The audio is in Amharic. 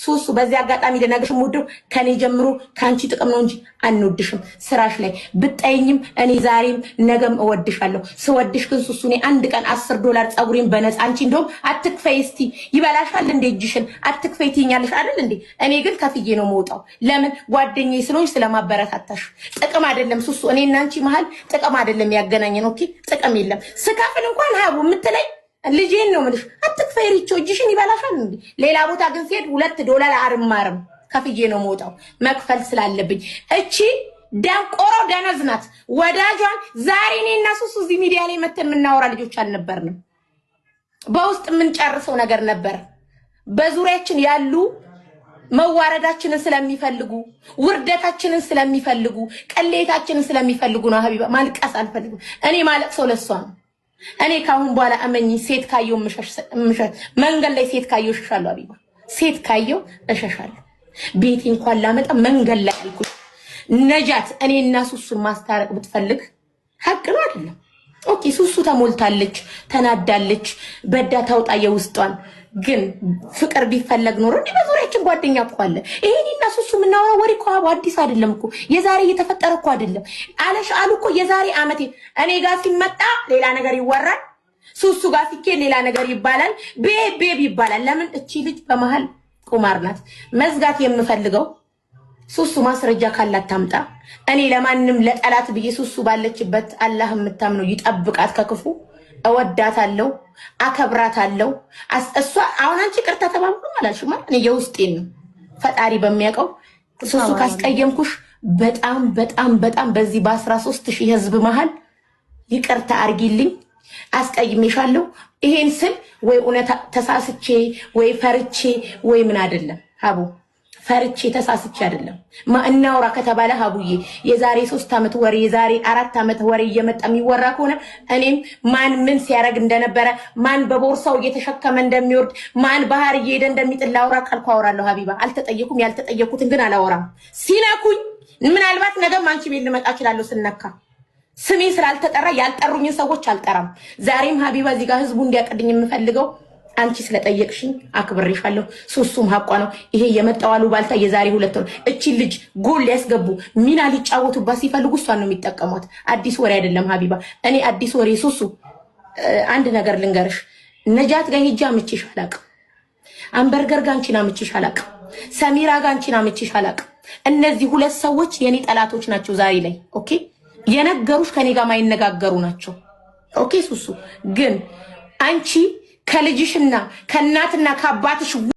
ሱሱ በዚህ አጋጣሚ ለነገርሽ ሙዱ ከኔ ጀምሮ ካንቺ ጥቅም ነው እንጂ አንወድሽም። ስራሽ ላይ ብጣይኝም እኔ ዛሬም ነገም እወድሻለሁ። ስወድሽ ግን ሱሱ እኔ አንድ ቀን $10 ጸጉሬን በነፃ አንቺ እንደውም አትክፈይ እስቲ ይበላሻል እንደ እጅሽን አትክፈይ ትይኛለሽ አይደል እንዴ? እኔ ግን ከፍዬ ነው የምወጣው። ለምን ጓደኛዬ ስለሆንሽ ስለማበረታታሽ። ጥቅም አይደለም ሱሱ እኔና አንቺ መሀል ጥቅም አይደለም ያገናኘን። ኦኬ ጥቅም የለም። ስካፍል እንኳን ሀቡ የምትለኝ ልጄን ነው የምልሽ። አትክፈይ ሪቾ እጅሽን ይበላሻል እንዴ? ሌላ ቦታ ግን ሲሄድ $2 አርማርም ከፍዬ ነው የምወጣው መክፈል ስላለብኝ። እቺ ደንቆሮ ደነዝ ናት። ወዳጇን ዛሬ እኔና ሱሱ እዚህ ሚዲያ ላይ መተን የምናወራ ልጆች አልነበርንም። በውስጥ የምንጨርሰው ነገር ነበር። በዙሪያችን ያሉ መዋረዳችንን ስለሚፈልጉ ውርደታችንን ስለሚፈልጉ ቅሌታችንን ስለሚፈልጉ ነው። ሀቢባ ማልቀስ አልፈልግም። እኔ ማለቅሰው ለሷ ነው። እኔ ካሁን በኋላ እመኝ ሴት ካየው መንገድ ላይ ሴት ካየው እሸሻለሁ። ሀቢባ ሴት ካየው እሸሻለሁ። ቤቴ እንኳን ላመጣ መንገድ ላይ አልኩኝ። ነጃት እኔና ሱሱን ማስታረቅ ብትፈልግ ሀቅ ነው አይደለም? ኦኬ ሱሱ ተሞልታለች፣ ተናዳለች፣ በዳ ታውጣ የውስጧን። ግን ፍቅር ቢፈለግ ኖሮ እንዴ በዙሪያችን ጓደኛ እኮ አለ። ይሄንና ሱሱ የምናወራው ወሬ እኮ አዲስ አይደለም እኮ የዛሬ እየተፈጠረ እኮ አይደለም። አለሽ አሉ እኮ የዛሬ አመቴ እኔ ጋር ሲመጣ ሌላ ነገር ይወራል፣ ሱሱ ጋር ሲኬድ ሌላ ነገር ይባላል፣ ቤብ ይባላል። ለምን እቺ ልጅ በመሃል ቁማር ናት። መዝጋት የምፈልገው ሱሱ ማስረጃ ካላት ታምጣ። እኔ ለማንም ለጠላት ብዬ ሱሱ ባለችበት አላህ የምታምነው ይጠብቃት ከክፉ። እወዳታለሁ፣ አከብራታለሁ። እሷ አሁን አንቺ ቅርታ ተባብሩ አላልሽም ማለት እኔ የውስጤን ነው ፈጣሪ በሚያውቀው። ሱሱ ካስቀየምኩሽ በጣም በጣም በጣም በዚህ በ13,000 ህዝብ መሃል ይቅርታ አርጊልኝ፣ አስቀይሜሻለሁ። ይሄን ስል ወይ እውነት ተሳስቼ ወይ ፈርቼ ወይ ምን አይደለም ሀቡ ፈርቼ ተሳስቼ አይደለም። እናውራ ከተባለ ሀቡዬ የዛሬ 3 ዓመት ወሬ የዛሬ 4 ዓመት ወሬ እየመጣ የሚወራ ከሆነ እኔም ማን ምን ሲያረግ እንደነበረ ማን በቦርሳው እየተሸከመ እንደሚወርድ ማን ባህር እየሄደ እንደሚጥል ላውራ ካልኩ አወራለሁ። ሀቢባ አልተጠየኩም። ያልተጠየኩትን ግን አላወራም። ሲነኩኝ ምናልባት ነገም አንቺ ቤት ልመጣ እችላለሁ ስነካ። ስሜ ስላልተጠራ ያልጠሩኝን ሰዎች አልጠራም። ዛሬም ሀቢባ እዚህ ጋር ህዝቡ እንዲያቀድኝ የምፈልገው አንቺ ስለጠየቅሽኝ አክብሬሻለሁ። ሱሱም ሀቋ ነው። ይሄ የመጣው አሉባልታ የዛሬ 2 ወር እቺ ልጅ ጎል ሊያስገቡ ሚና ሊጫወቱባት ሲፈልጉ እሷን ነው የሚጠቀሟት። አዲስ ወሬ አይደለም ሀቢባ። እኔ አዲስ ወሬ ሱሱ አንድ ነገር ልንገርሽ። ነጃት ጋር ሂጅ አምጪሽ አላቅም። አንበርገር ጋር አንቺን አምጪሽ አላቅም። ሰሚራ ጋር አንቺን አምጪሽ አላቅም። እነዚህ 2 ሰዎች የኔ ጠላቶች ናቸው ዛሬ ላይ። ኦኬ የነገሩሽ ከኔ ጋር ማይነጋገሩ ናቸው። ኦኬ ሱሱ ግን አንቺ ከልጅሽና ከእናትና ከአባትሽ